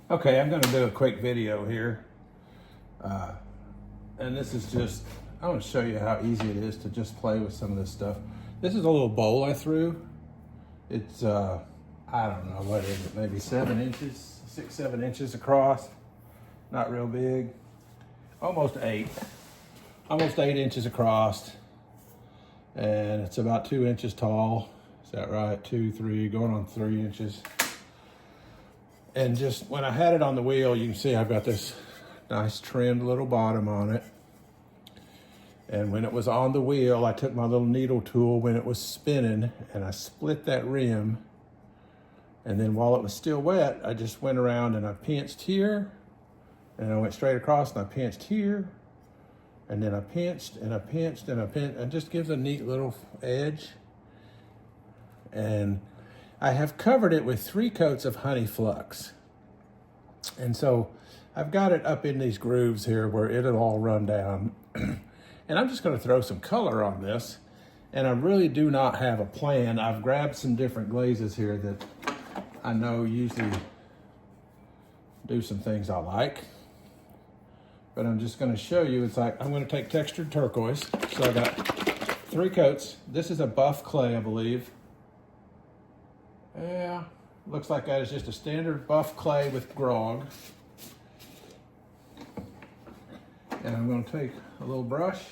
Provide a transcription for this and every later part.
Okay, I'm gonna do a quick video here. And this is just, I want to show you how easy it is to just play with some of this stuff. This is a little bowl I threw. It's, I don't know, what is it, maybe 7 inches, 6, 7 inches across. Not real big. Almost 8 inches across. And it's about 2 inches tall. Is that right? 2, 3, going on 3 inches. And just when I had it on the wheel, you can see I've got this nice trimmed little bottom on it. And when it was on the wheel, I took my little needle tool when it was spinning and I split that rim. And then while it was still wet, I just went around and I pinched here and I went straight across and I pinched here. And then I pinched and I pinched and I pinched, and just gives a neat little edge. And I have covered it with 3 coats of honey flux. And so I've got it up in these grooves here where it'll all run down. And I'm just gonna throw some color on this. And I really do not have a plan. I've grabbed some different glazes here that I know usually do some things I like. But I'm just gonna show you, it's like, I'm gonna take textured turquoise. So I got 3 coats. This is a buff clay, I believe. Yeah, looks like that is just a standard buff clay with grog. And I'm gonna take a little brush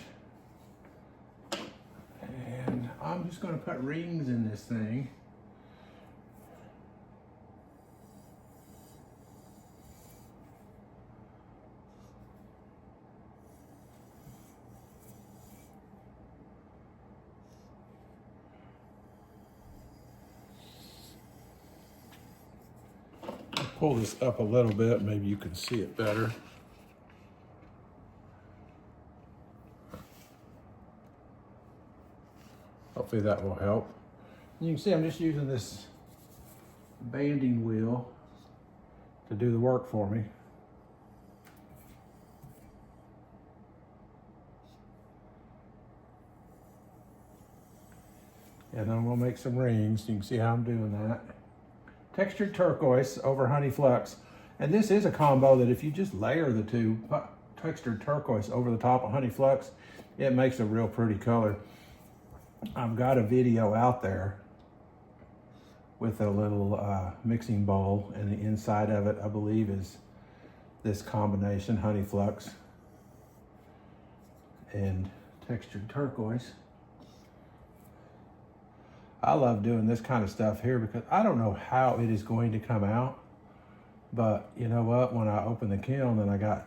and I'm just gonna put rings in this thing. Pull this up a little bit, maybe you can see it better. Hopefully that will help. You can see I'm just using this banding wheel to do the work for me. And then we'll make some rings. You can see how I'm doing that. Textured turquoise over honey flux. And this is a combo that if you just layer the 2, textured turquoise over the top of honey flux, it makes a real pretty color. I've got a video out there with a little mixing bowl, and the inside of it, I believe, is this combination, honey flux and textured turquoise. I love doing this kind of stuff here because I don't know how it is going to come out, but you know what? When I open the kiln, then I got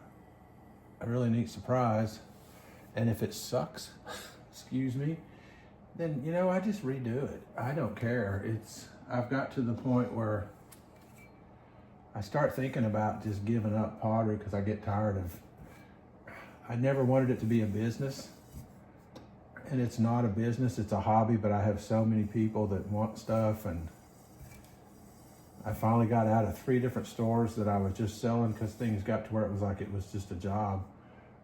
a really neat surprise. And if it sucks, excuse me, then, you know, I just redo it. I don't care. I've got to the point where I start thinking about just giving up pottery because I get tired of, I never wanted it to be a business. And it's not a business, it's a hobby, but I have so many people that want stuff, and I finally got out of 3 different stores that I was just selling because things got to where it was like it was just a job.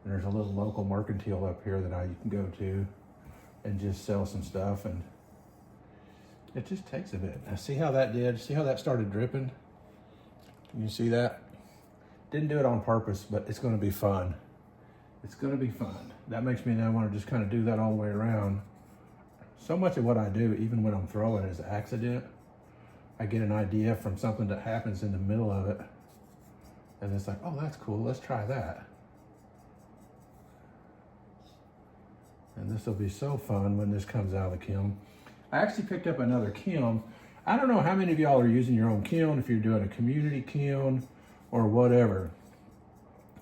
And there's a little local mercantile up here that you can go to and just sell some stuff, and it just takes a bit. Now see how that did? See how that started dripping? Can you see that? Didn't do it on purpose, but it's gonna be fun. It's gonna be fun. That makes me now want to just kind of do that all the way around. So much of what I do, even when I'm throwing, is accident. I get an idea from something that happens in the middle of it. And it's like, oh, that's cool, let's try that. And this will be so fun when this comes out of the kiln. I actually picked up another kiln. I don't know how many of y'all are using your own kiln, if you're doing a community kiln or whatever.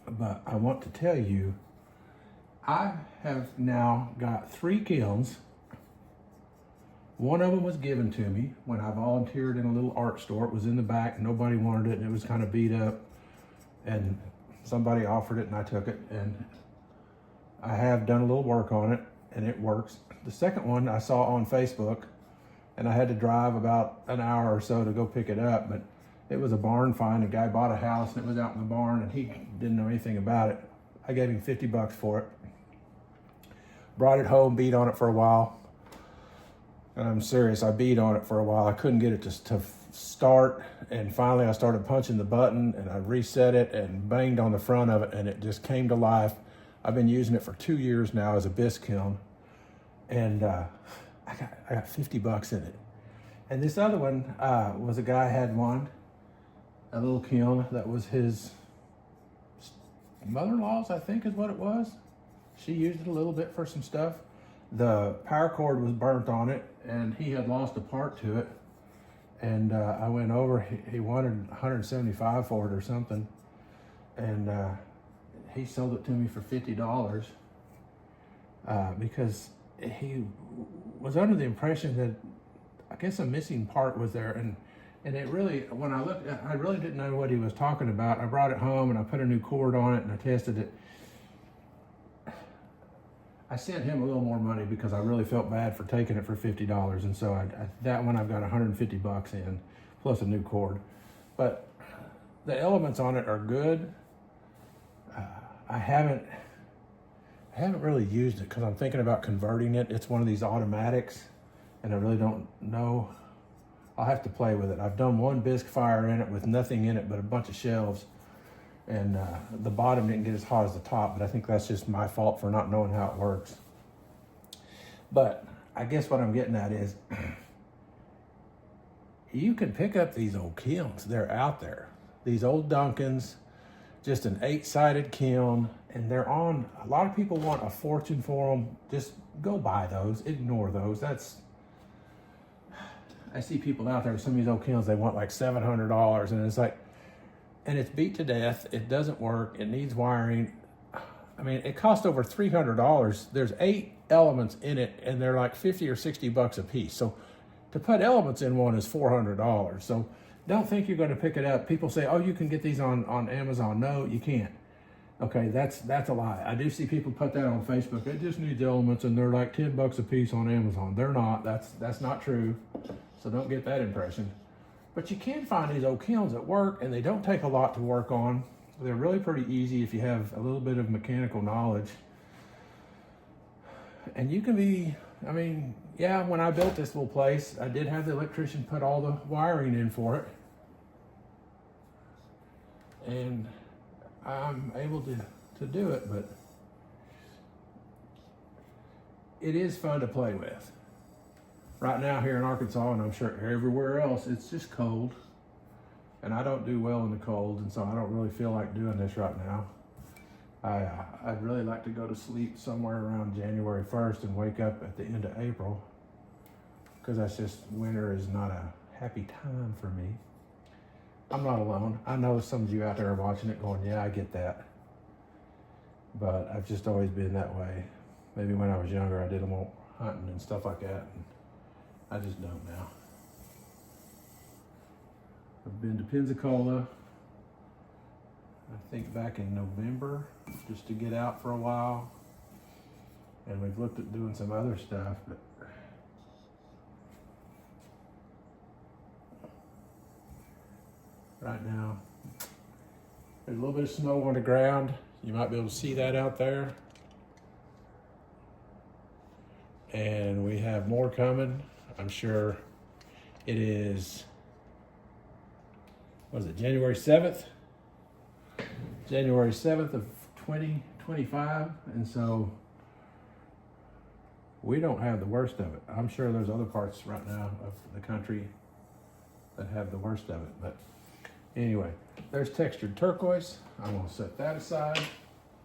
But I want to tell you, I have now got 3 kilns. One of them was given to me when I volunteered in a little art store. It was in the back, nobody wanted it, and it was kind of beat up. And somebody offered it and I took it, and I have done a little work on it and it works. The second one I saw on Facebook, and I had to drive about an hour or so to go pick it up, but it was a barn find. A guy bought a house and it was out in the barn and he didn't know anything about it. I gave him 50 bucks for it. Brought it home, beat on it for a while. And I'm serious, I beat on it for a while. I couldn't get it to start, and finally I started punching the button and I reset it and banged on the front of it and it just came to life. I've been using it for 2 years now as a bisque kiln, and I got 50 bucks in it. And this other one was a guy had one, a little kiln that was his mother-in-law's, I think is what it was. She used it a little bit for some stuff. The power cord was burnt on it and he had lost a part to it. And I went over, he wanted 175 for it or something. And he sold it to me for $50 because he was under the impression that I guess a missing part was there. And it really, when I looked, I really didn't know what he was talking about. I brought it home and I put a new cord on it and I tested it. I sent him a little more money because I really felt bad for taking it for $50. And so that one I've got 150 bucks in, plus a new cord. But the elements on it are good. I haven't really used it because I'm thinking about converting it. It's one of these automatics and I really don't know. I'll have to play with it. I've done one bisque fire in it with nothing in it but a bunch of shelves. And the bottom didn't get as hot as the top, but I think that's just my fault for not knowing how it works. But I guess what I'm getting at is you can pick up these old kilns. They're out there. These old Duncans, just an 8-sided kiln, and they're on, a lot of people want a fortune for them. Just go buy those, ignore those. I see people out there with some of these old kilns, they want like $700, and it's like, and it's beat to death. It doesn't work. It needs wiring. I mean, it costs over $300. There's 8 elements in it, and they're like 50 or 60 bucks a piece. So to put elements in one is $400. So don't think you're going to pick it up. People say, oh, you can get these on Amazon. No, you can't. Okay, that's a lie. I do see people put that on Facebook. It just needs elements, and they're like 10 bucks a piece on Amazon. They're not. That's not true. So don't get that impression. But you can find these old kilns that work, and they don't take a lot to work on. They're really pretty easy if you have a little bit of mechanical knowledge. And you can be, I mean, yeah, when I built this little place, I did have the electrician put all the wiring in for it. And I'm able to do it, but it is fun to play with. Right now here in Arkansas, and I'm sure everywhere else, it's just cold. And I don't do well in the cold, and so I don't really feel like doing this right now. I'd really like to go to sleep somewhere around January 1st and wake up at the end of April, because that's just, winter is not a happy time for me. I'm not alone. I know some of you out there are watching it going, yeah, I get that. But I've just always been that way. Maybe when I was younger, I did more hunting and stuff like that. And I just don't now. I've been to Pensacola, I think back in November, just to get out for a while. And we've looked at doing some other stuff, but right now, there's a little bit of snow on the ground. You might be able to see that out there. And we have more coming. I'm sure it is, what is it, January 7th? January 7th of 2025. And so we don't have the worst of it. I'm sure there's other parts right now of the country that have the worst of it. But anyway, there's textured turquoise. I'm gonna set that aside.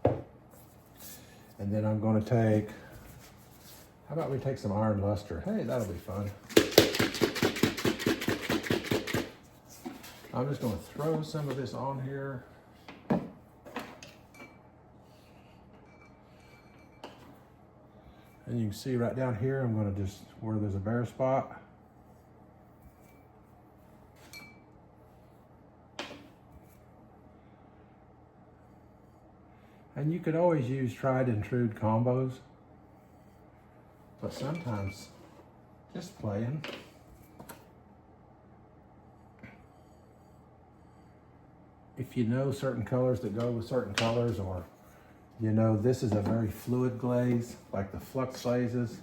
And then I'm gonna take, how about we take some iron luster? Hey, that'll be fun. I'm just gonna throw some of this on here. And you can see right down here, I'm gonna just, where there's a bare spot, and you could always use tried and true combos, but sometimes just playing. If you know certain colors that go with certain colors, or you know this is a very fluid glaze, like the flux glazes.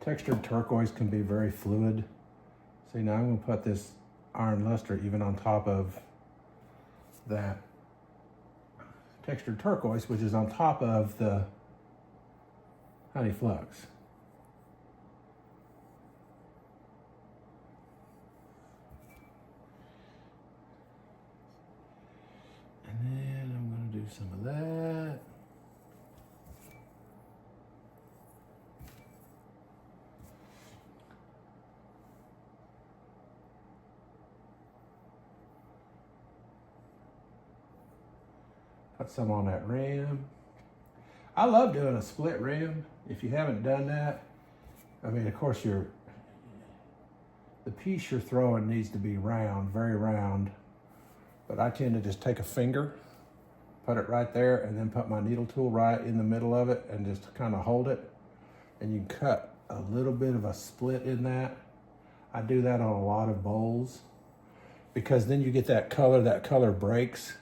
Textured turquoise can be very fluid, See, now I'm gonna put this iron luster even on top of that textured turquoise, which is on top of the honey flux. And then I'm gonna do some of that. Put some on that rim. I love doing a split rim. If you haven't done that, I mean, of course, the piece you're throwing needs to be round, very round. But I tend to just take a finger, put it right there, and then put my needle tool right in the middle of it and just kind of hold it. And you can cut a little bit of a split in that. I do that on a lot of bowls because then you get that color breaks.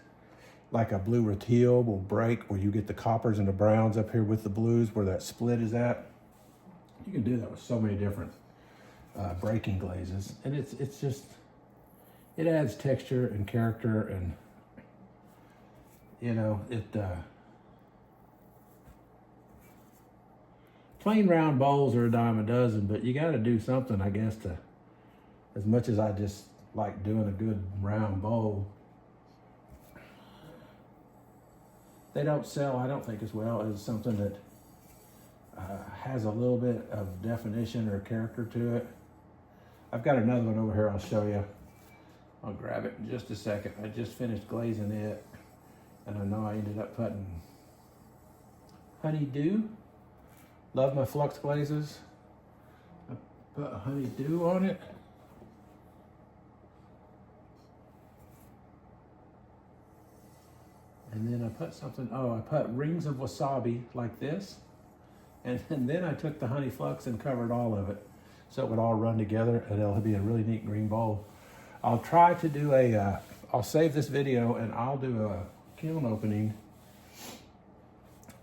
Like a blue rutile will break where you get the coppers and the browns up here with the blues where that split is at. You can do that with so many different breaking glazes. And it's just, it adds texture and character, and you know, plain round bowls are a dime a dozen, but you got to do something, I guess, to, as much as I just like doing a good round bowl, they don't sell, I don't think, as well as something that has a little bit of definition or character to it. I've got another one over here I'll show you. I'll grab it in just a second. I just finished glazing it, and I know I ended up putting honeydew. Love my flux glazes. I put honeydew on it. And then I put something, I put rings of wasabi like this. And then I took the honey flux and covered all of it, so it would all run together, and it'll be a really neat green bowl. I'll try to do I'll save this video and I'll do a kiln opening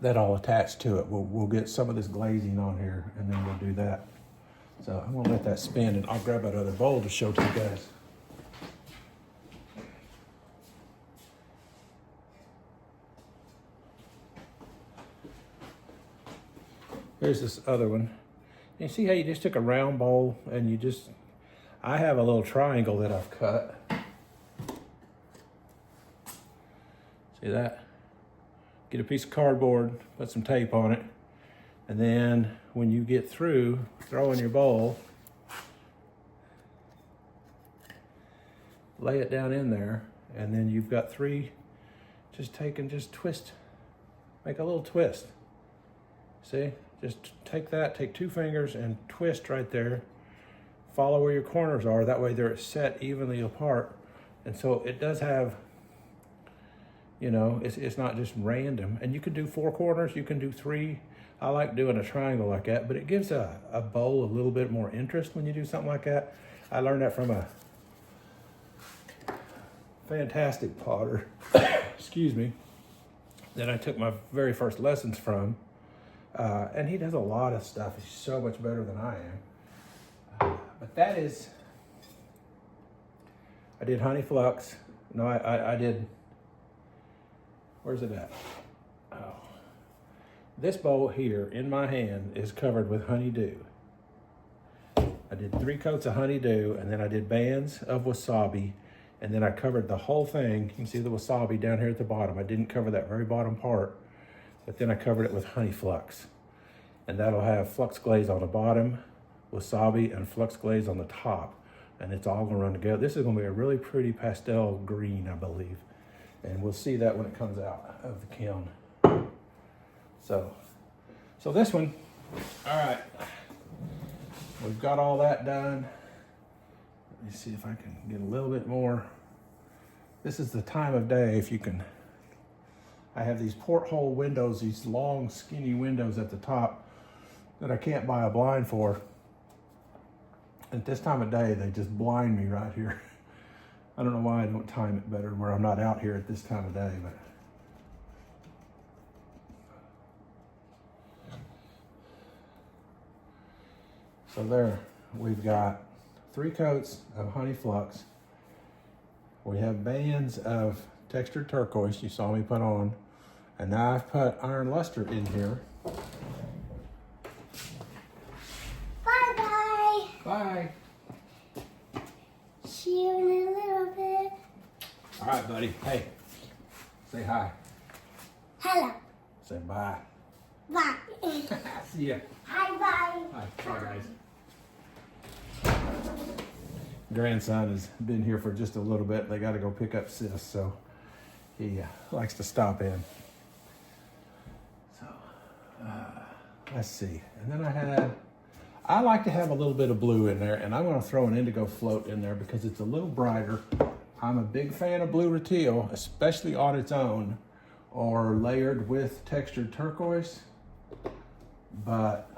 that I'll attach to it. We'll get some of this glazing on here, and then we'll do that. So I'm gonna let that spin, and I'll grab that other bowl to show to you guys. Here's this other one. You see how you just took a round bowl and you just, I have a little triangle that I've cut. See that? Get a piece of cardboard, put some tape on it, and then when you get through throwing your bowl, lay it down in there, and then you've got three, just twist, make a little twist. See? Just take two fingers and twist right there. Follow where your corners are. That way they're set evenly apart. And so it does have, you know, it's not just random. And you can do 4 corners, you can do 3. I like doing a triangle like that, but it gives a bowl a little bit more interest when you do something like that. I learned that from a fantastic potter, excuse me, that I took my very first lessons from. And he does a lot of stuff. He's so much better than I am. But that is, I did honey flux. No, I did, where's it at? Oh, this bowl here in my hand is covered with honeydew. I did 3 coats of honeydew, and then I did bands of wasabi, and then I covered the whole thing. You can see the wasabi down here at the bottom. I didn't cover that very bottom part, but then I covered it with honey flux. And that'll have flux glaze on the bottom, wasabi, and flux glaze on the top. And it's all gonna run together. This is gonna be a really pretty pastel green, I believe. And we'll see that when it comes out of the kiln. So this one, all right. We've got all that done. Let me see if I can get a little bit more. This is the time of day, if you can. I have these porthole windows, these long, skinny windows at the top that I can't buy a blind for. At this time of day, they just blind me right here. I don't know why I don't time it better where I'm not out here at this time of day, but. So there, we've got 3 coats of honey flux. We have bands of textured turquoise you saw me put on. And now I've put iron luster in here. Bye-bye. Bye. See you in a little bit. All right, buddy. Hey, say hi. Hello. Say bye. Bye. See ya. Hi, bye. Hi. Bye, guys. Grandson has been here for just a little bit. They got to go pick up sis, so he likes to stop in. So, let's see. And then I like to have a little bit of blue in there, and I'm going to throw an indigo float in there because it's a little brighter. I'm a big fan of blue ratile, especially on its own or layered with textured turquoise, but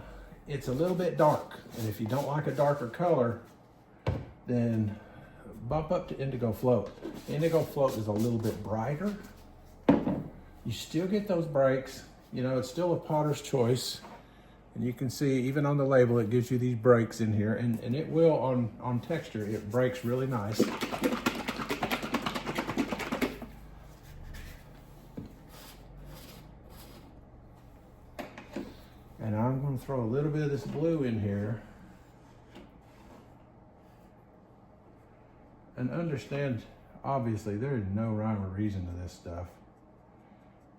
it's a little bit dark. And if you don't like a darker color, then bump up to indigo float. Indigo float is a little bit brighter. You still get those breaks. You know, it's still a potter's choice. And you can see even on the label, it gives you these breaks in here, and it will on texture, it breaks really nice. And I'm going to throw a little bit of this blue in here. And understand, obviously, there is no rhyme or reason to this stuff.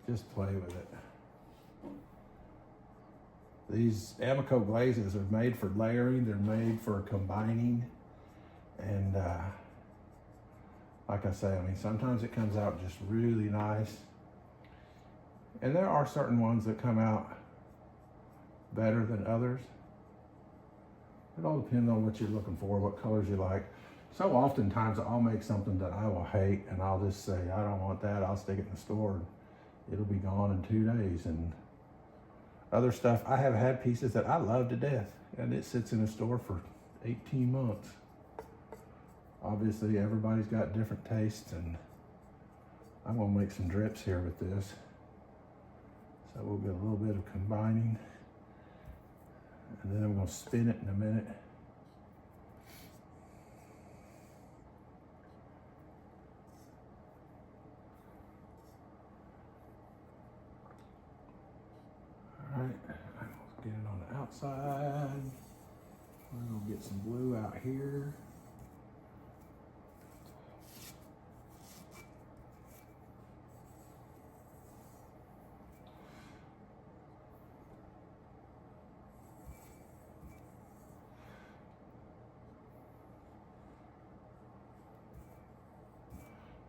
Just play with it. These Amaco glazes are made for layering, they're made for combining. And like I say, I mean, sometimes it comes out just really nice. And there are certain ones that come out better than others. It all depends on what you're looking for, what colors you like. So oftentimes I'll make something that I will hate and I'll just say, I don't want that, I'll stick it in the store and it'll be gone in 2 days. And other stuff, I have had pieces that I love to death and it sits in a store for 18 months. Obviously everybody's got different tastes, and I'm gonna make some drips here with this. So we'll get a little bit of combining, and then I'm gonna spin it in a minute. All right, let's get it on the outside. We're gonna get some blue out here.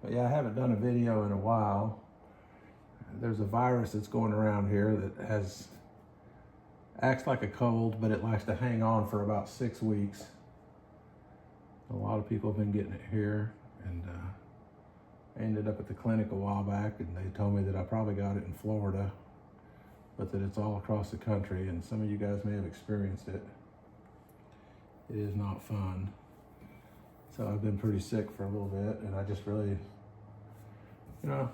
But yeah, I haven't done a video in a while. There's a virus that's going around here that acts like a cold, but it likes to hang on for about 6 weeks. A lot of people have been getting it here, and I ended up at the clinic a while back, and they told me that I probably got it in Florida, but that it's all across the country, and some of you guys may have experienced it. It is not fun. So I've been pretty sick for a little bit, and I just really, you know,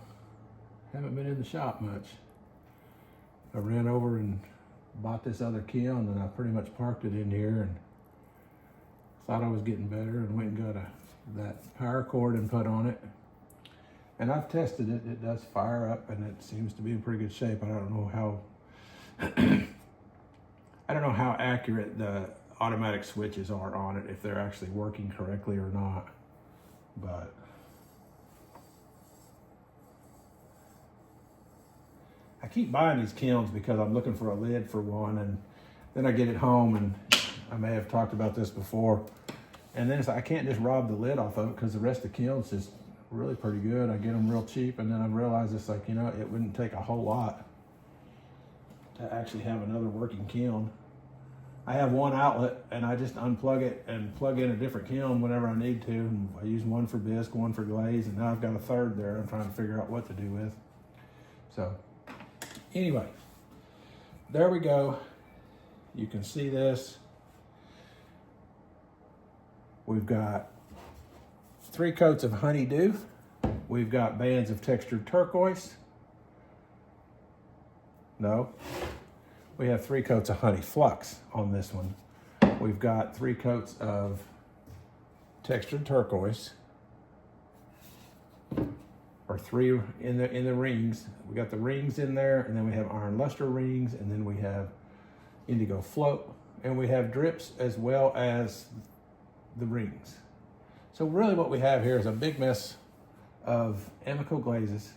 haven't been in the shop much. I ran over and bought this other kiln, and I pretty much parked it in here and thought I was getting better, and went and got that power cord and put on it. And I've tested it. It does fire up, and it seems to be in pretty good shape. I don't know how I don't know how accurate the automatic switches are on it, if they're actually working correctly or not. But I keep buying these kilns because I'm looking for a lid for one, and then I get it home, and I may have talked about this before, and then it's like I can't just rob the lid off of it because the rest of the kiln's just really pretty good. I get them real cheap, and then I realize it's like, you know, it wouldn't take a whole lot to actually have another working kiln. I have one outlet, and I just unplug it and plug in a different kiln whenever I need to. And I use one for bisque, one for glaze, and now I've got a third there I'm trying to figure out what to do with. So anyway, there we go. You can see this. We've got 3 coats of honeydew. We've got bands of textured turquoise. No. We have 3 coats of honey flux on this one. We've got 3 coats of textured turquoise, or 3 in the rings. We got the rings in there, and then we have iron luster rings, and then we have indigo float, and we have drips as well as the rings. So really what we have here is a big mess of Amaco glazes.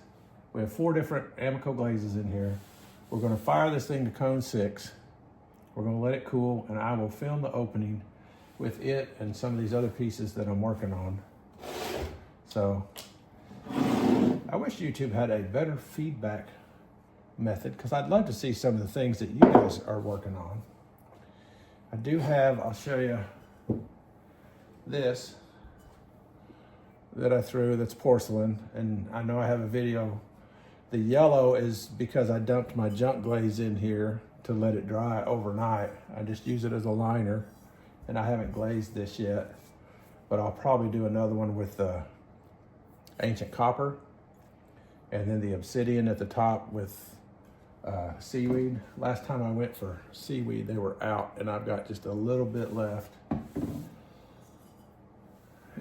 We have 4 different Amaco glazes in here. We're gonna fire this thing to cone 6. We're gonna let it cool, and I will film the opening with it and some of these other pieces that I'm working on. So I wish YouTube had a better feedback method, because I'd love to see some of the things that you guys are working on. I do have, I'll show you this that I threw, that's porcelain, and I know I have a video. The yellow is because I dumped my junk glaze in here to let it dry overnight. I just use it as a liner, and I haven't glazed this yet, but I'll probably do another one with the ancient copper, and then the obsidian at the top with seaweed. Last time I went for seaweed, they were out, and I've got just a little bit left.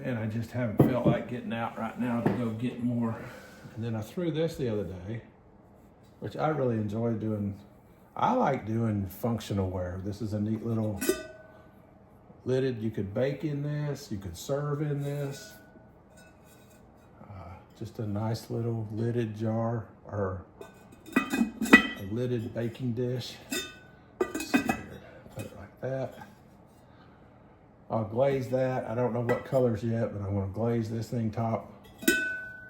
And I just haven't felt like getting out right now to go get more. And then I threw this the other day, which I really enjoy doing. I like doing functional ware. This is a neat little lidded. You could bake in this, you could serve in this. Just a nice little lidded jar, or a lidded baking dish. Let's see here. Put it like that. I'll glaze that. I don't know what colors yet, but I'm gonna glaze this thing top.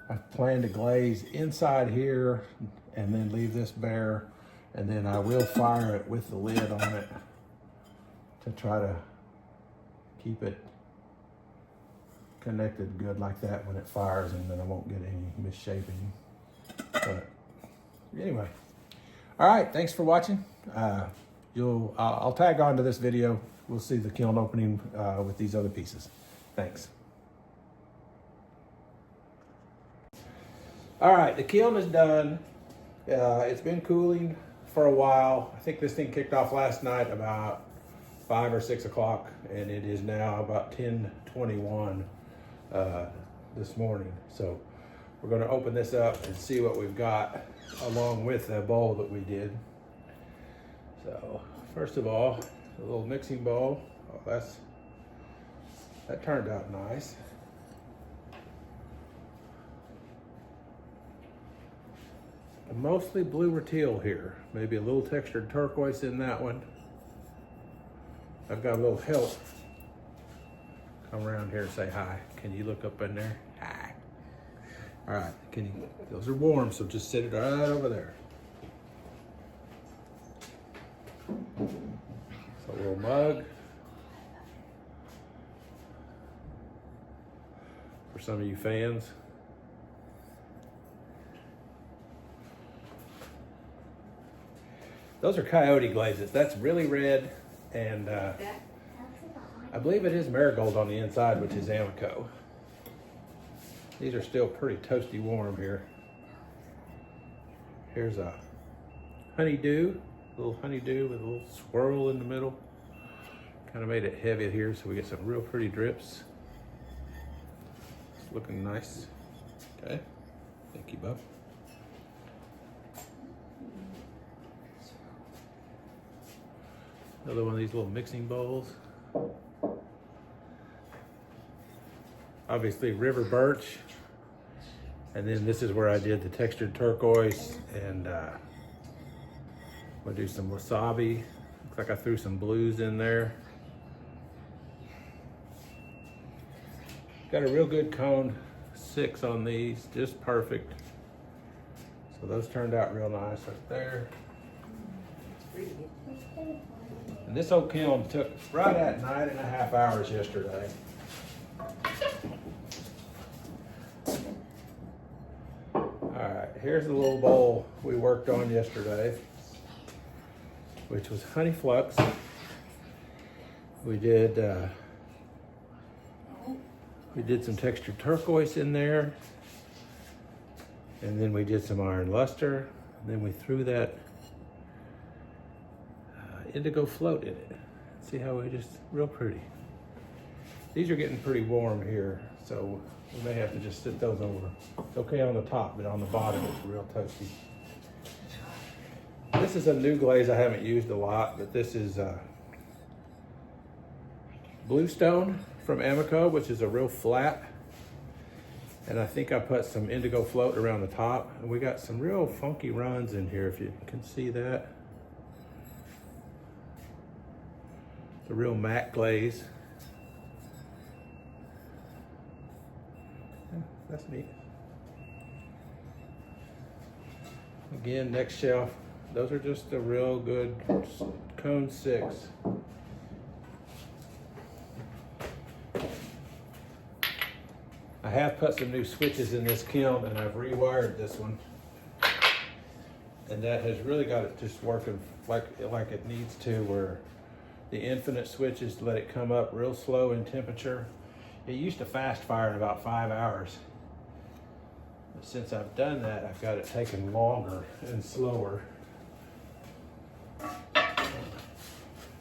I plan to glaze inside here and then leave this bare, and then I will fire it with the lid on it to try to keep it connected good like that when it fires, and then I won't get any misshaping. But anyway, all right, thanks for watching. I'll tag on to this video. We'll see the kiln opening with these other pieces. Thanks. All right, the kiln is done. It's been cooling for a while. I think this thing kicked off last night about 5 or 6 o'clock, and it is now about 10:21 this morning. So we're going to open this up and see what we've got along with the bowl that we did. So first of all, a little mixing bowl. Oh, that turned out nice. Mostly blue or teal here. Maybe a little textured turquoise in that one. I've got a little help. Come around here and say hi. Can you look up in there? Hi. All right, those are warm, so just sit it right over there. So a little mug for some of you fans. Those are coyote glazes. That's really red, and I believe it is marigold on the inside, which is Amaco. These are still pretty toasty warm here. Here's a honeydew, a little honeydew with a little swirl in the middle. Kind of made it heavy here, so we get some real pretty drips. It's looking nice. Okay, thank you, bub. Another one of these little mixing bowls. Obviously river birch. And then this is where I did the textured turquoise, and we'll do some wasabi. Looks like I threw some blues in there. Got a real good cone 6 on these, just perfect. So those turned out real nice right there. And this old kiln took right at 9.5 hours yesterday. All right, here's the little bowl we worked on yesterday, which was honey flux. We did some textured turquoise in there, and then we did some iron luster, and then we threw that indigo float in it. See how we just, real pretty. These are getting pretty warm here, so we may have to just sit those over. It's okay on the top, but on the bottom it's real toasty. This is a new glaze I haven't used a lot, but this is Bluestone from Amaco, which is a real flat. And I think I put some indigo float around the top. And we got some real funky runs in here, if you can see that. It's a real matte glaze. Yeah, that's neat. Again, next shelf. Those are just a real good cone 6. I have put some new switches in this kiln and I've rewired this one. And that has really got it just working like it needs to, where the infinite switches let it come up real slow in temperature. It used to fast fire in about 5 hours. But since I've done that, I've got it taking longer and slower,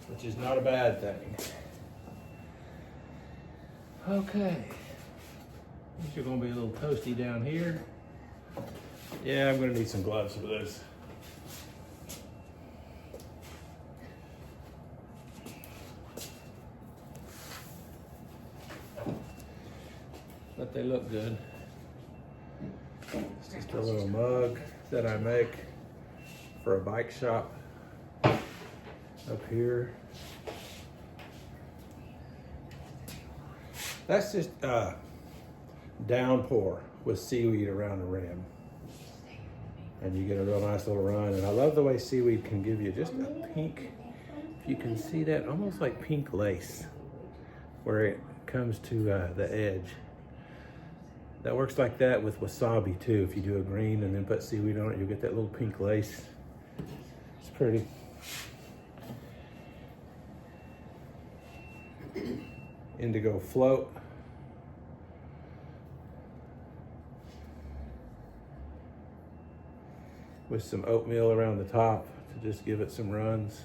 which is not a bad thing. Okay. These are gonna be a little toasty down here. Yeah, I'm gonna need some gloves for this. But they look good. It's just a little mug that I make for a bike shop up here. That's just downpour with seaweed around the rim. And you get a real nice little run. And I love the way seaweed can give you just a pink, if you can see that, almost like pink lace, where it comes to the edge. That works like that with wasabi too. If you do a green and then put seaweed on it, you'll get that little pink lace. It's pretty. Indigo float. With some oatmeal around the top to just give it some runs.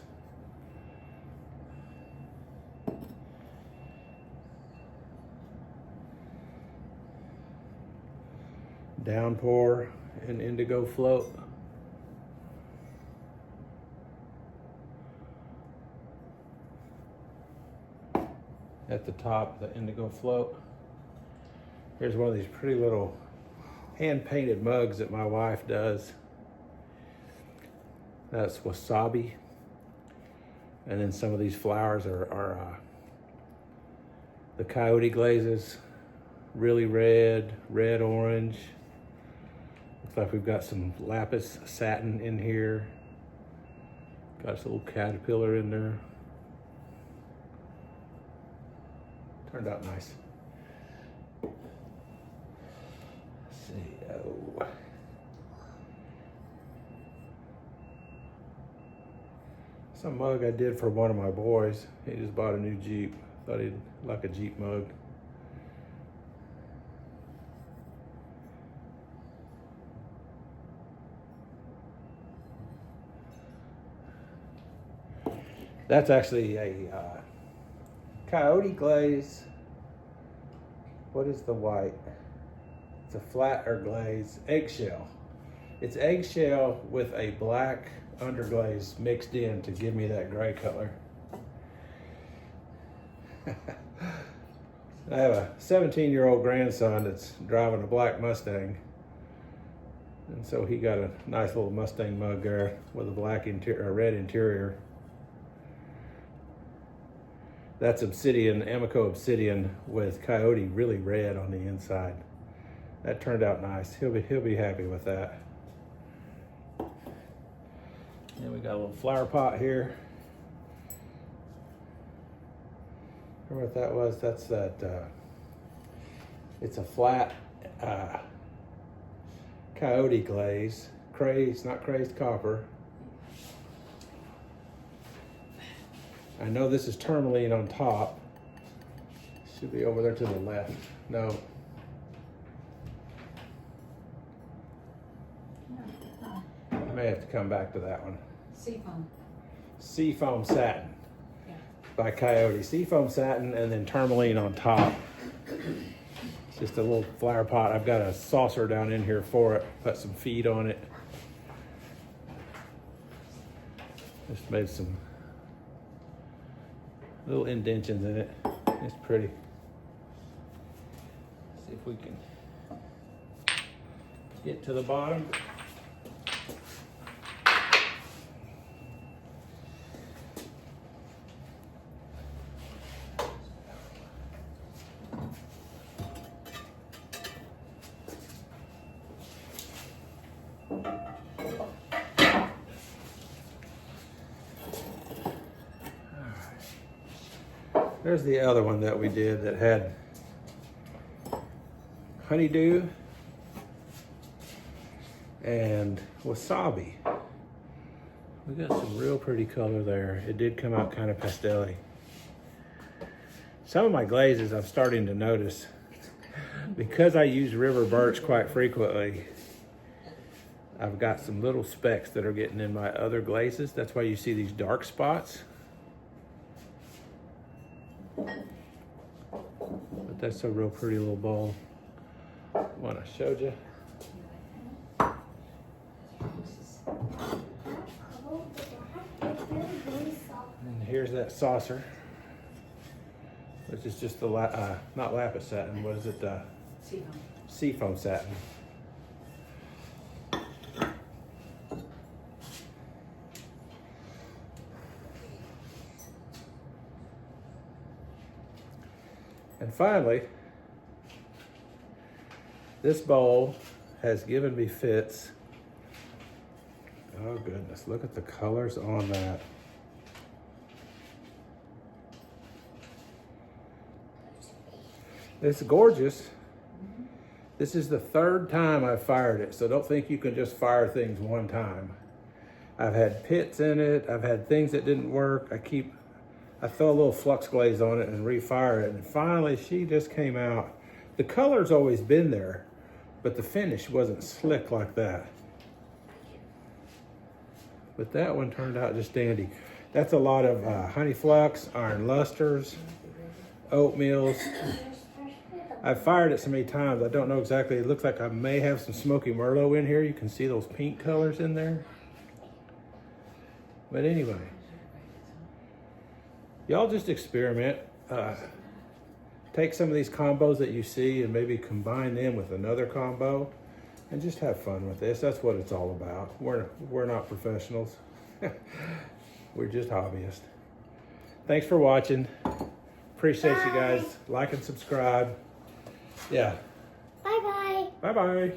Downpour and indigo float. At the top, the indigo float. Here's one of these pretty little hand-painted mugs that my wife does. That's wasabi. And then some of these flowers are the coyote glazes. Really red, orange. Looks like we've got some lapis satin in here. Got this little caterpillar in there. Turned out nice. Let's see, oh. Some mug I did for one of my boys. He just bought a new Jeep. Thought he'd like a Jeep mug. That's actually a coyote glaze. What is the white? It's a flatter glaze, eggshell. It's eggshell with a black underglaze mixed in to give me that gray color. I have a 17-year-old grandson that's driving a black Mustang. And so he got a nice little Mustang mug there with a black interior, a red interior. That's obsidian, Amaco obsidian with coyote really red on the inside. That turned out nice. He'll be happy with that. And we got a little flower pot here. Remember what that was? That's that, it's a flat coyote glaze. Crazed, not crazed copper. I know this is tourmaline on top. Should be over there to the left. No. I may have to come back to that one. Seafoam. Seafoam satin. Yeah. by Coyote. Seafoam satin and then tourmaline on top. It's just a little flower pot. I've got a saucer down in here for it. Put some feed on it. Just made some little indentions in it. It's pretty. See if we can get to the bottom. There's the other one that we did that had honeydew and wasabi. We got some real pretty color there. It did come out kind of pastel-y. Some of my glazes I'm starting to notice, because I use river birch quite frequently, I've got some little specks that are getting in my other glazes. That's why you see these dark spots. But that's a real pretty little bowl. One I showed you. And here's that saucer, which is just the not lapis satin. What is it? Seafoam. Seafoam satin. And finally, this bowl has given me fits. Oh goodness, look at the colors on that. It's gorgeous. This is the third time I've fired it, so don't think you can just fire things one time. I've had pits in it, I've had things that didn't work. I throw a little flux glaze on it and refire it, and finally she just came out. The color's always been there, but the finish wasn't slick like that. But that one turned out just dandy. That's a lot of honey flux, iron lusters, oatmeals. I've fired it so many times, I don't know exactly. It looks like I may have some smoky merlot in here. You can see those pink colors in there. But anyway, y'all just experiment. Take some of these combos that you see and maybe combine them with another combo and just have fun with this. That's what it's all about. We're not professionals. We're just hobbyists. Thanks for watching. Appreciate you guys. Like and subscribe. Yeah. Bye-bye. Bye-bye.